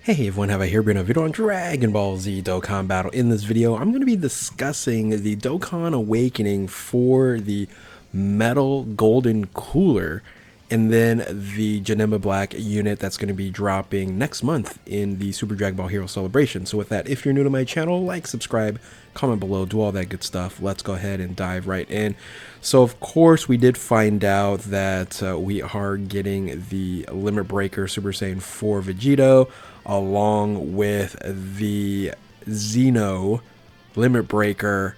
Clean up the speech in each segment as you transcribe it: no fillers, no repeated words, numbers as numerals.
Hey everyone, have I here been a video on Dragon Ball Z Dokkan Battle. In this video, I'm going to be discussing the Dokkan Awakening for the Metal Golden Cooler, and then the Janemba Black unit that's going to be dropping next month in the Super Dragon Ball Hero Celebration. So with that, if you're new to my channel, like, subscribe, comment below, do all that good stuff. Let's go ahead and dive right in. So of course, we did find out that we are getting the Limit Breaker Super Saiyan 4 Vegito, along with the Xeno Limit Breaker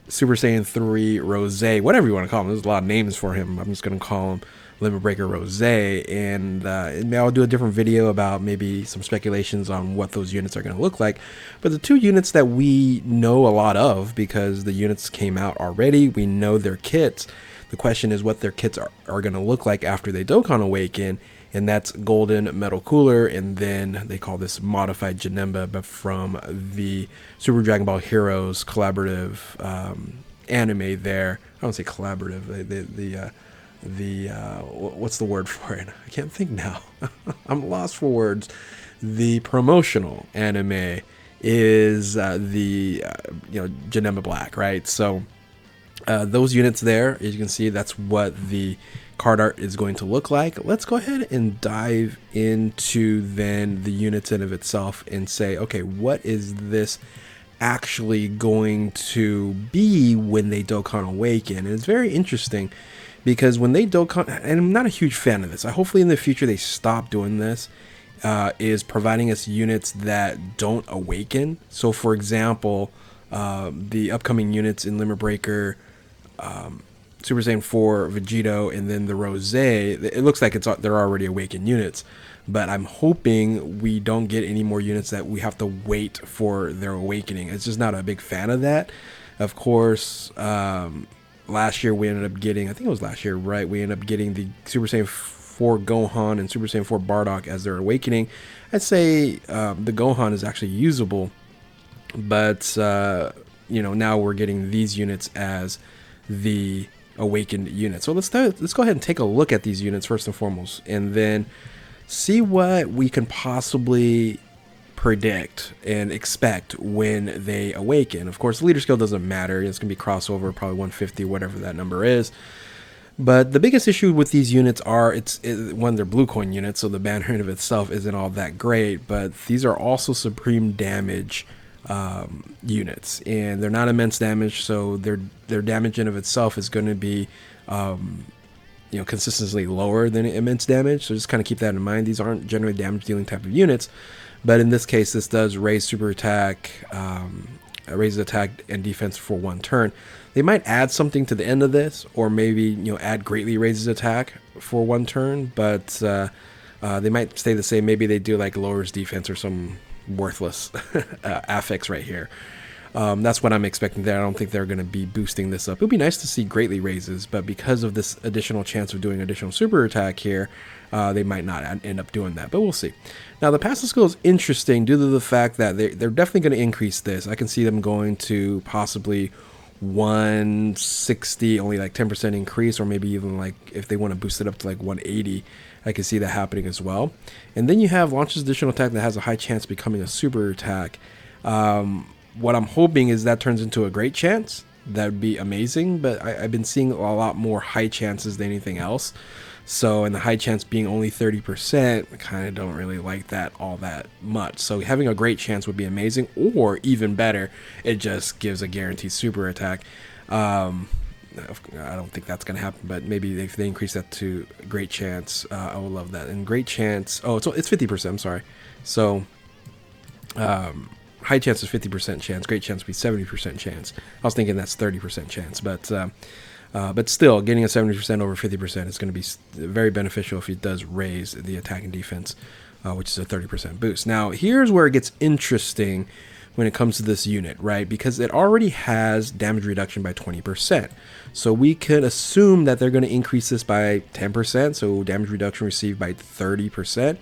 Super Saiyan 3 Rose, whatever you want to call him. There's a lot of names for him. I'm just going to call him Limit Breaker Rose, and I'll do a different video about maybe some speculations on what those units are going to look like. But the two units that we know a lot of, because the units came out already, we know their kits. The question is what their kits are going to look like after they Dokkan Awaken, and that's Golden Metal Cooler, and then they call this Modified Janemba, but from the Super Dragon Ball Heroes collaborative anime there. I don't say collaborative, what's the word for it? I can't think now. I'm lost for words. The promotional anime is Janemba Black, right? So those units there, as you can see, that's what the card art is going to look like. Let's go ahead and dive into then the units in of itself and say, okay, what is this actually going to be when they Dokkan Awaken? And it's very interesting because when they Dokkan, and I'm not a huge fan of this, hopefully in the future they stop doing this, is providing us units that don't awaken. So for example, the upcoming units in Limit Breaker, Super Saiyan 4 Vegito, and then the Rose, it looks like they're already awakened units, but I'm hoping we don't get any more units that we have to wait for their awakening. It's just not a big fan of that. Of course, last year we ended up getting, I think it was last year, right? We ended up getting the Super Saiyan 4 Gohan and Super Saiyan 4 Bardock as their awakening. I'd say the Gohan is actually usable, but now we're getting these units as the awakened unit. So let's go ahead and take a look at these units first and foremost, and then see what we can possibly predict and expect when they awaken. Of course, the leader skill doesn't matter. It's going to be crossover, probably 150, whatever that number is. But the biggest issue with these units are one, they're blue coin units, so the banner in of itself isn't all that great, but these are also supreme damage units, and they're not immense damage, so their damage in of itself is going to be consistently lower than immense damage. So just kind of keep that in mind. These aren't generally damage dealing type of units, but in this case this does raise super attack, raises attack and defense for one turn. They might add something to the end of this, or maybe add greatly raises attack for one turn, but they might stay the same. Maybe they do like lowers defense or some worthless affix right here. That's what I'm expecting there. I don't think they're going to be boosting this up. It would be nice to see greatly raises, but because of this additional chance of doing additional super attack here, they might not end up doing that, but we'll see. Now the passive skill is interesting due to the fact that they're definitely going to increase this. I can see them going to possibly 160, only like 10% increase, or maybe even like if they want to boost it up to like 180, I can see that happening as well. And then you have launches additional attack that has a high chance of becoming a super attack. What I'm hoping is that turns into a great chance. That would be amazing, but I've been seeing a lot more high chances than anything else. So, and the high chance being only 30%, I kind of don't really like that all that much. So having a great chance would be amazing, or even better, it just gives a guaranteed super attack. I don't think that's going to happen, but maybe if they increase that to great chance, I would love that. And great chance, it's 50%, I'm sorry. So, high chance is 50% chance, great chance would be 70% chance. I was thinking that's 30% chance, but still, getting a 70% over 50% is going to be very beneficial if it does raise the attack and defense, which is a 30% boost. Now, here's where it gets interesting when it comes to this unit, right? Because it already has damage reduction by 20%. So we could assume that they're going to increase this by 10%, so damage reduction received by 30%.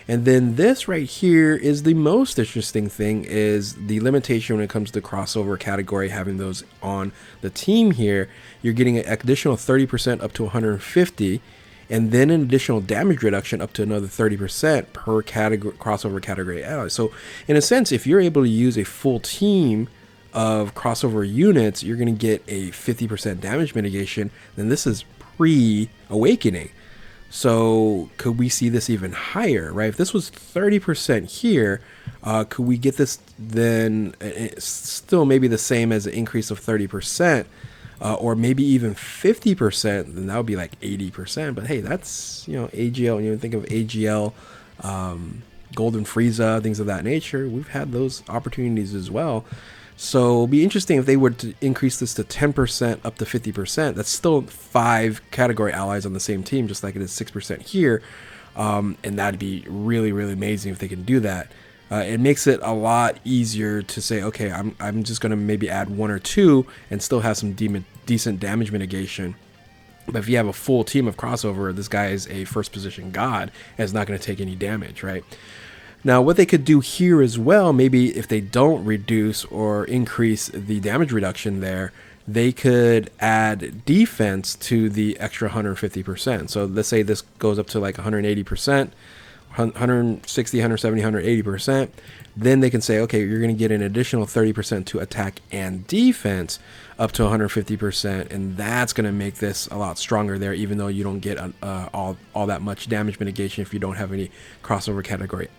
And then this right here is the most interesting thing, is the limitation when it comes to the crossover category, having those on the team here. You're getting an additional 30% up to 150, and then an additional damage reduction up to another 30% per category crossover category ally. So in a sense, if you're able to use a full team of crossover units, you're going to get a 50% damage mitigation. Then this is pre-awakening. So could we see this even higher, right? If this was 30% here, could we get this then still maybe the same as an increase of 30%, or maybe even 50%? Then that would be like 80%. But hey, that's, AGL. When you think of AGL, Golden Frieza, things of that nature, we've had those opportunities as well. So it'll be interesting if they were to increase this to 10% up to 50%. That's still 5 category allies on the same team, just like it is 6% here. And that'd be really, really amazing if they can do that. It makes it a lot easier to say, okay, I'm just going to maybe add 1 or 2 and still have some decent damage mitigation. But if you have a full team of crossover, this guy is a first position god and is not going to take any damage, right? Now, what they could do here as well, maybe if they don't reduce or increase the damage reduction there, they could add defense to the extra 150%. So let's say this goes up to like 180%, 160, 170, 180%. Then they can say, okay, you're going to get an additional 30% to attack and defense up to 150%. And that's going to make this a lot stronger there, even though you don't get all that much damage mitigation if you don't have any crossover category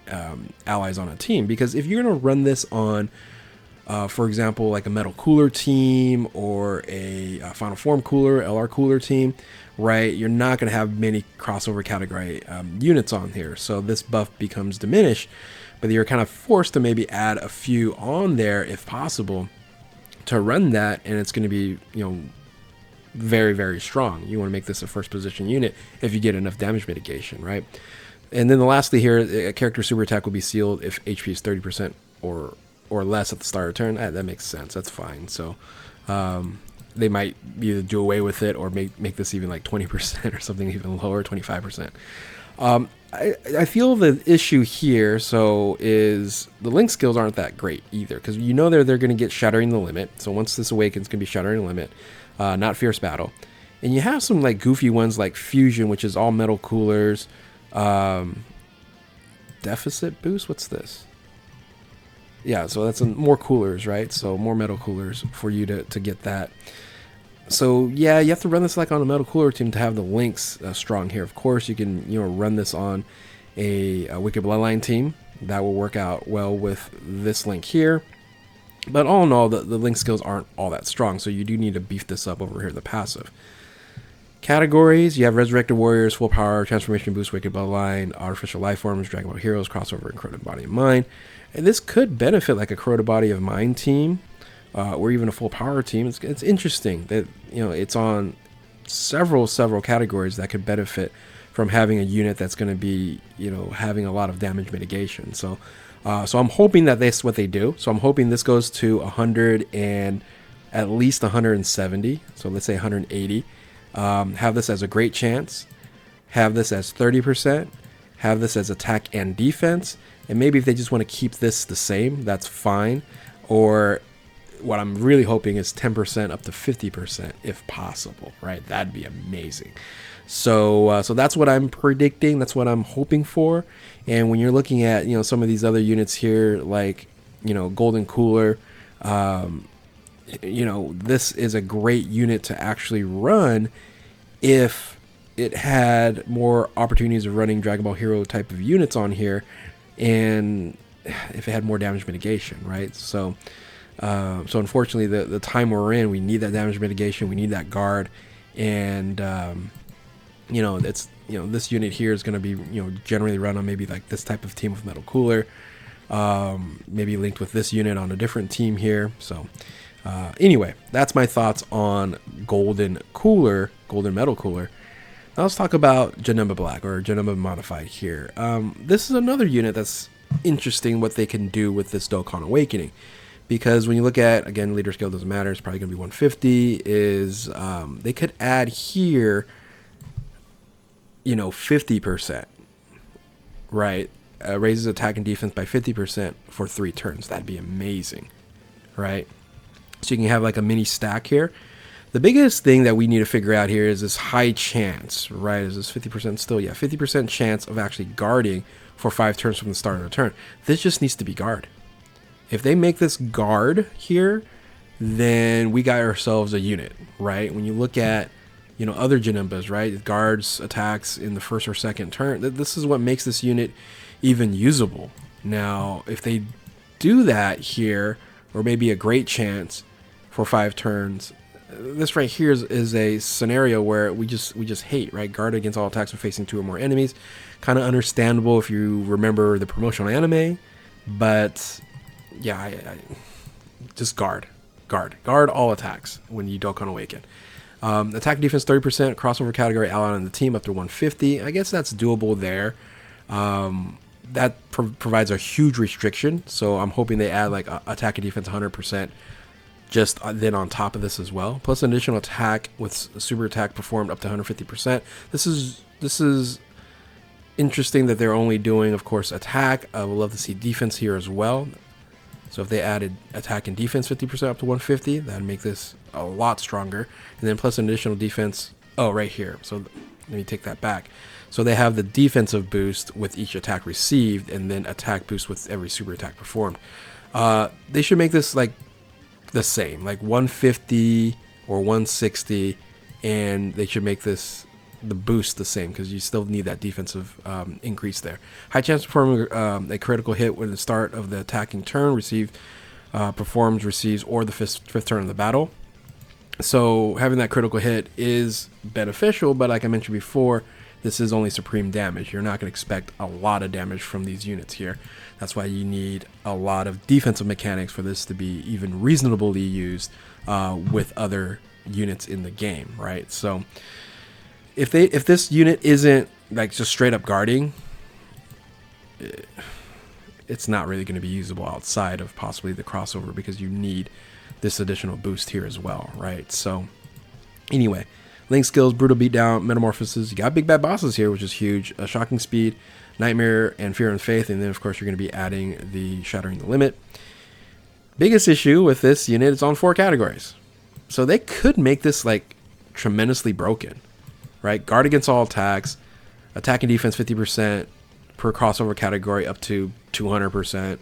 allies on a team. Because if you're going to run this on, for example, like a Metal Cooler team or a Final Form Cooler, LR Cooler team, right, you're not going to have many crossover category units on here. So this buff becomes diminished, but you're kind of forced to maybe add a few on there if possible to run that, and it's going to be, very, very strong. You want to make this a first position unit if you get enough damage mitigation, right? And then lastly here, a character super attack will be sealed if HP is 30% or less at the start of turn. That makes sense. That's fine. So they might either do away with it or make this even like 20% or something even lower, 25%. I feel the issue here is the link skills aren't that great either, because they're going to get Shattering the Limit. So once this awakens, it's going to be Shattering the Limit, not Fierce Battle. And you have some like goofy ones like Fusion, which is all Metal Coolers. Deficit Boost, what's this? Yeah, so that's more coolers, right? So more Metal Coolers for you to get that. So yeah, you have to run this like on a Metal Cooler team to have the links strong here. Of course, you can run this on a Wicked Bloodline team. That will work out well with this link here. But all in all, the link skills aren't all that strong, so you do need to beef this up over here, the passive. Categories, you have Resurrected Warriors, Full Power, Transformation Boost, Wicked Bloodline, Artificial Life Forms, Dragon Ball Heroes, Crossover, and Corroded Body of Mind. And this could benefit like a Corroded Body of Mind team. Or even a Full Power team. It's interesting that it's on several categories that could benefit from having a unit that's going to be having a lot of damage mitigation. So I'm hoping that that's what they do. So I'm hoping this goes to 100 and at least 170. So let's say 180. Have this as a great chance. Have this as 30%. Have this as attack and defense. And maybe if they just want to keep this the same, that's fine. Or what I'm really hoping is 10% up to 50% if possible, right? That'd be amazing. So that's what I'm predicting. That's what I'm hoping for. And when you're looking at, some of these other units here, like, Golden Cooler, this is a great unit to actually run if it had more opportunities of running Dragon Ball Hero type of units on here, and if it had more damage mitigation, right? So unfortunately, the time we're in, we need that damage mitigation, we need that guard, and this unit here is going to be generally run on maybe like this type of team with Metal Cooler, maybe linked with this unit on a different team here. So anyway, that's my thoughts on Golden Metal Cooler. Now let's talk about Janemba Black, or Janemba Modified here. This is another unit that's interesting what they can do with this Dokkan Awakening. Because when you look at, again, leader scale doesn't matter, it's probably going to be 150, they could add here, 50%, right? Raises attack and defense by 50% for 3 turns. That'd be amazing, right? So you can have like a mini stack here. The biggest thing that we need to figure out here is this high chance, right? Is this 50% still? Yeah, 50% chance of actually guarding for 5 turns from the start of the turn. This just needs to be guard. If they make this guard here, then we got ourselves a unit, right? When you look at, you know, other Janembas, right? Guards attacks in the first or second turn. This is what makes this unit even usable. Now, if they do that here, or maybe a great chance for 5 turns, this right here is a scenario where we just hate, right? Guard against all attacks when facing 2 or more enemies. Kind of understandable if you remember the promotional anime, but yeah, I just guard all attacks when you Dokkan Awaken. Attack defense 30%, crossover category ally on the team up to 150. I guess that's doable there. That provides a huge restriction, so I'm hoping they add like attack and defense 100%. Just then on top of this as well, plus an additional attack with super attack performed up to 150%. This is interesting that they're only doing, of course, attack. I would love to see defense here as well. So if they added attack and defense 50% up to 150, that'd make this a lot stronger. And then plus an additional defense. Oh, right here. So let me take that back. So they have the defensive boost with each attack received, and then attack boost with every super attack performed. They should make this like the same, like 150 or 160, and they should make this the boost the same, because you still need that defensive increase there. High chance of performing a critical hit when the start of the attacking turn, receives, or the fifth turn of the battle. So having that critical hit is beneficial, but like I mentioned before, this is only supreme damage. You're not going to expect a lot of damage from these units here. That's why you need a lot of defensive mechanics for this to be even reasonably used with other units in the game, right? So if this unit isn't like just straight up guarding, it's not really going to be usable outside of possibly the crossover, because you need this additional boost here as well, right? So anyway, Link skills, brutal beatdown, metamorphosis. You got big bad bosses here, which is huge. Shocking speed, nightmare, and fear and faith. And then of course you're going to be adding the shattering the limit. Biggest issue with this unit is on 4 categories. So they could make this like tremendously broken, right? Guard against all attacks, attack and defense 50% per crossover category up to 200%,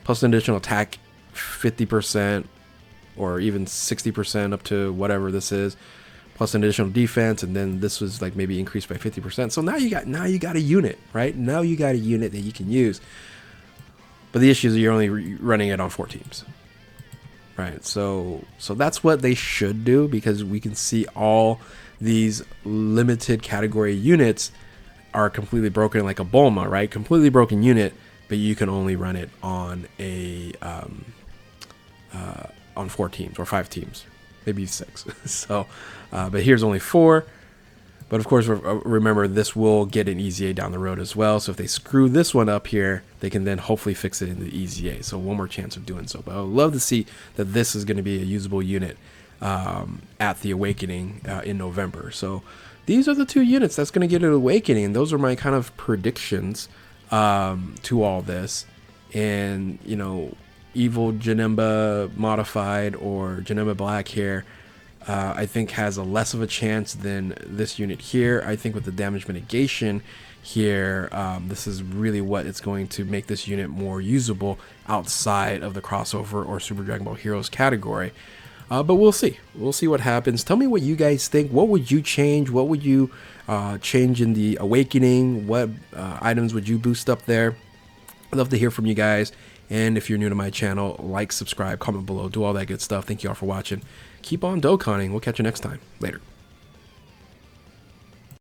plus an additional attack 50% or even 60% up to whatever this is, plus an additional defense, and then this was like maybe increased by 50%. So now you got a unit, right? Now you got a unit that you can use. But the issue is you're only running it on 4 teams, right? So that's what they should do, because we can see all these limited category units are completely broken, like a Bulma, right? Completely broken unit, but you can only run it on on 4 teams or 5 teams, maybe 6. So, but here's only 4. But of course, remember, this will get an EZA down the road as well. So if they screw this one up here, they can then hopefully fix it in the EZA. So one more chance of doing so. But I would love to see that this is going to be a usable unit at the Awakening in November. So these are the 2 units that's going to get an Awakening. And those are my kind of predictions to all this. And, you know, Evil Janemba Modified or Janemba Black here, I think has a less of a chance than this unit here. I think with the damage mitigation here, this is really what it's going to make this unit more usable outside of the crossover or Super Dragon Ball Heroes category. But we'll see. We'll see what happens. Tell me what you guys think. What would you change? What would you change in the Awakening? What items would you boost up there? I'd love to hear from you guys. And if you're new to my channel, like, subscribe, comment below, do all that good stuff. Thank you all for watching. Keep on Dokkaning. We'll catch you next time. Later.